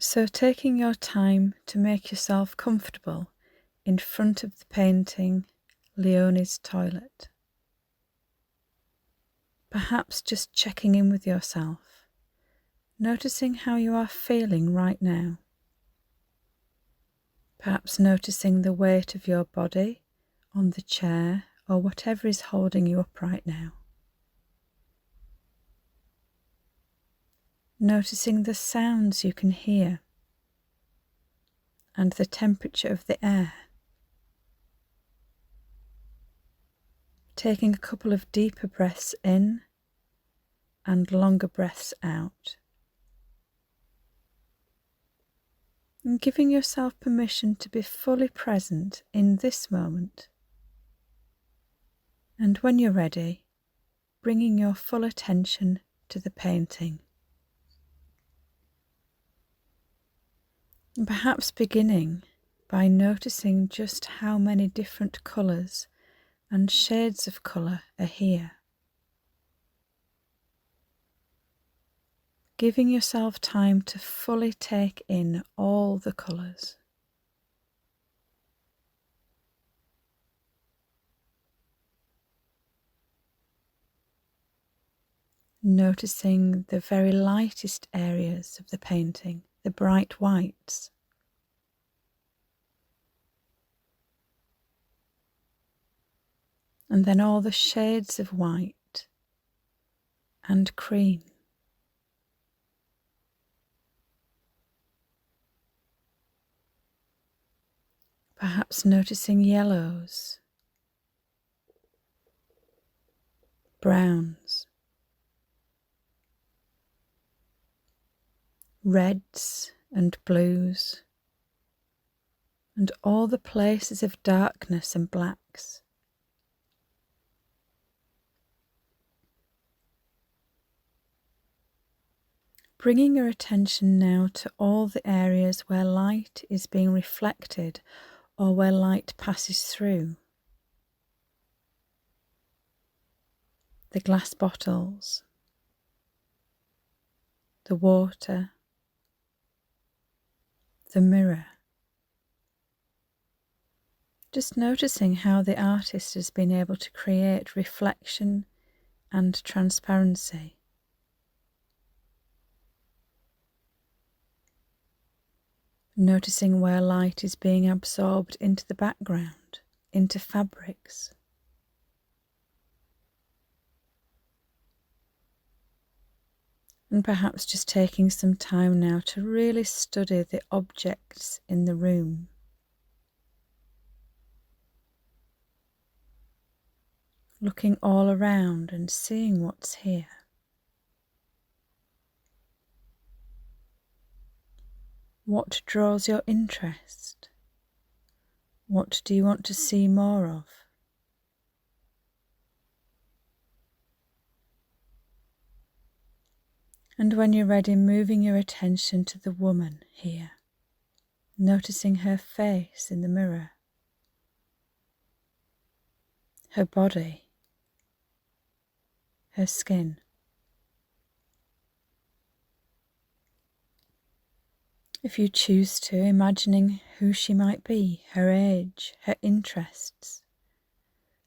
So taking your time to make yourself comfortable in front of the painting Leonie's toilet. Perhaps just checking in with yourself, noticing how you are feeling right now. Perhaps noticing the weight of your body on the chair or whatever is holding you up right now. Noticing the sounds you can hear and the temperature of the air. Taking a couple of deeper breaths in and longer breaths out. And giving yourself permission to be fully present in this moment. And when you're ready, bringing your full attention to the painting. And perhaps beginning by noticing just how many different colours and shades of colour are here. Giving yourself time to fully take in all the colours. Noticing the very lightest areas of the painting, the bright whites. And then all the shades of white and cream. Perhaps noticing yellows, browns, reds and blues, and all the places of darkness and blacks. Bringing your attention now to all the areas where light is being reflected or where light passes through. The glass bottles, the water, the mirror. Just noticing how the artist has been able to create reflection and transparency. Noticing where light is being absorbed into the background, into fabrics. And perhaps just taking some time now to really study the objects in the room. Looking all around and seeing what's here. What draws your interest? What do you want to see more of? And when you're ready, moving your attention to the woman here, noticing her face in the mirror, her body, her skin. If you choose to, imagining who she might be, her age, her interests,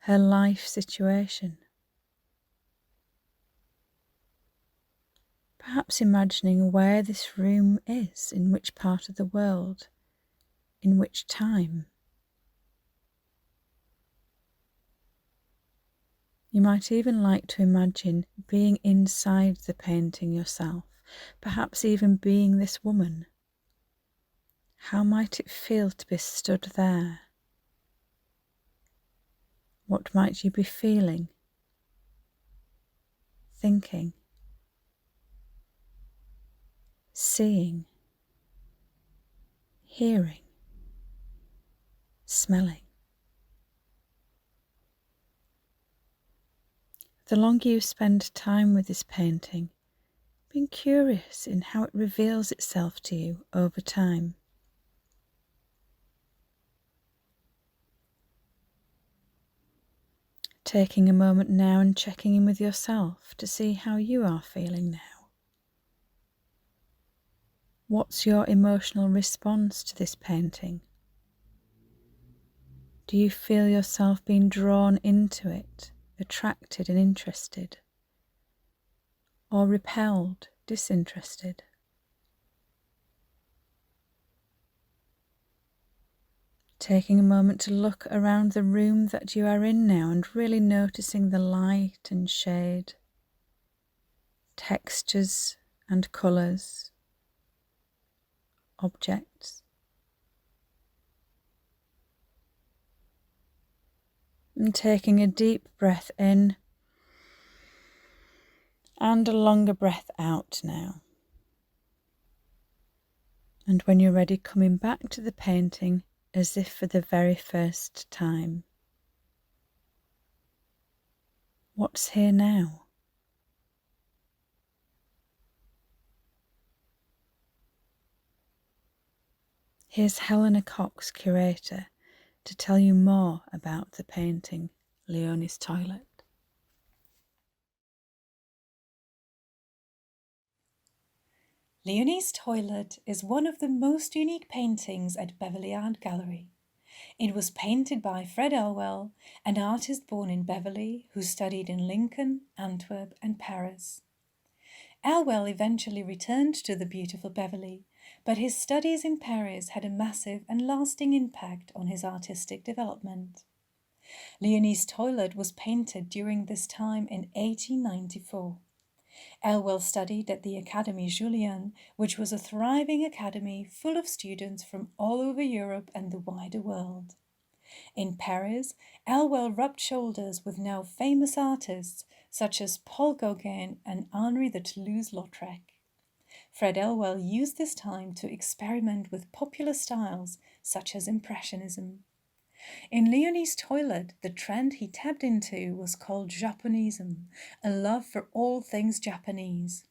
her life situation. Perhaps imagining where this room is, in which part of the world, in which time. You might even like to imagine being inside the painting yourself, perhaps even being this woman. How might it feel to be stood there? What might you be feeling, thinking, seeing, hearing, smelling? The longer you spend time with this painting, being curious in how it reveals itself to you over time. Taking a moment now and checking in with yourself to see how you are feeling now. What's your emotional response to this painting? Do you feel yourself being drawn into it, attracted and interested? Or repelled, disinterested? Taking a moment to look around the room that you are in now and really noticing the light and shade, textures and colours, objects. And taking a deep breath in and a longer breath out now. And when you're ready, coming back to the painting as if for the very first time. What's here now? Here's Helena Cox, curator, to tell you more about the painting, Leonie's Toilet. Leonie's Toilet is one of the most unique paintings at Beverley Art Gallery. It was painted by Fred Elwell, an artist born in Beverley who studied in Lincoln, Antwerp and Paris. Elwell eventually returned to the beautiful Beverley, but his studies in Paris had a massive and lasting impact on his artistic development. Leonie's Toilet was painted during this time in 1894. Elwell studied at the Académie Julian, which was a thriving academy full of students from all over Europe and the wider world. In Paris, Elwell rubbed shoulders with now famous artists such as Paul Gauguin and Henri de Toulouse-Lautrec. Fred Elwell used this time to experiment with popular styles such as Impressionism. In Leonie's Toilet, the trend he tapped into was called Japonism, a love for all things Japanese.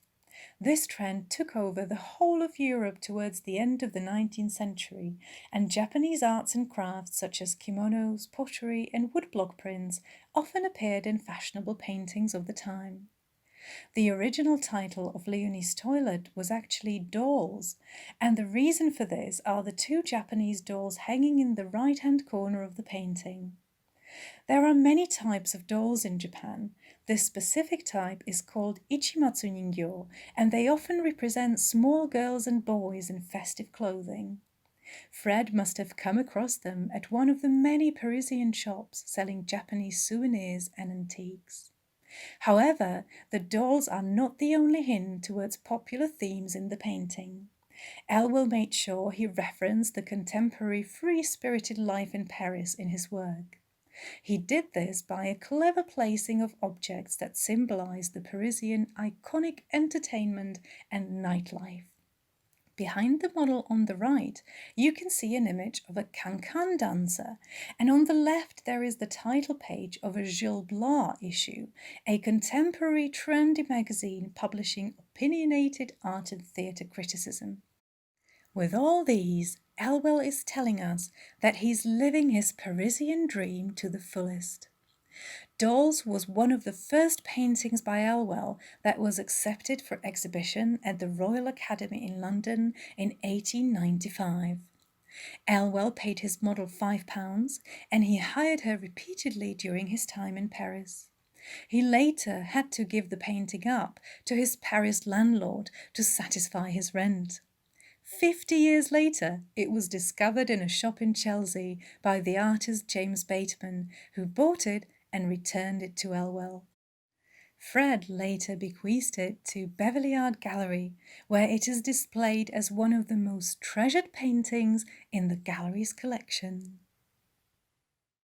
This trend took over the whole of Europe towards the end of the 19th century, and Japanese arts and crafts such as kimonos, pottery, and woodblock prints often appeared in fashionable paintings of the time. The original title of Leonie's Toilet was actually Dolls, and the reason for this are the two Japanese dolls hanging in the right-hand corner of the painting. There are many types of dolls in Japan. This specific type is called Ichimatsu Ningyo, and they often represent small girls and boys in festive clothing. Fred must have come across them at one of the many Parisian shops selling Japanese souvenirs and antiques. However, the dolls are not the only hint towards popular themes in the painting. Elwell made sure he referenced the contemporary free-spirited life in Paris in his work. He did this by a clever placing of objects that symbolized the Parisian iconic entertainment and nightlife. Behind the model on the right, you can see an image of a cancan dancer, and on the left there is the title page of a Gil Blas issue, a contemporary trendy magazine publishing opinionated art and theatre criticism. With all these, Elwell is telling us that he's living his Parisian dream to the fullest. Dolls was one of the first paintings by Elwell that was accepted for exhibition at the Royal Academy in London in 1895. Elwell paid his model £5 and he hired her repeatedly during his time in Paris. He later had to give the painting up to his Paris landlord to satisfy his rent. 50 years later, it was discovered in a shop in Chelsea by the artist James Bateman, who bought it and returned it to Elwell. Fred later bequeathed it to Beverley Art Gallery, where it is displayed as one of the most treasured paintings in the gallery's collection.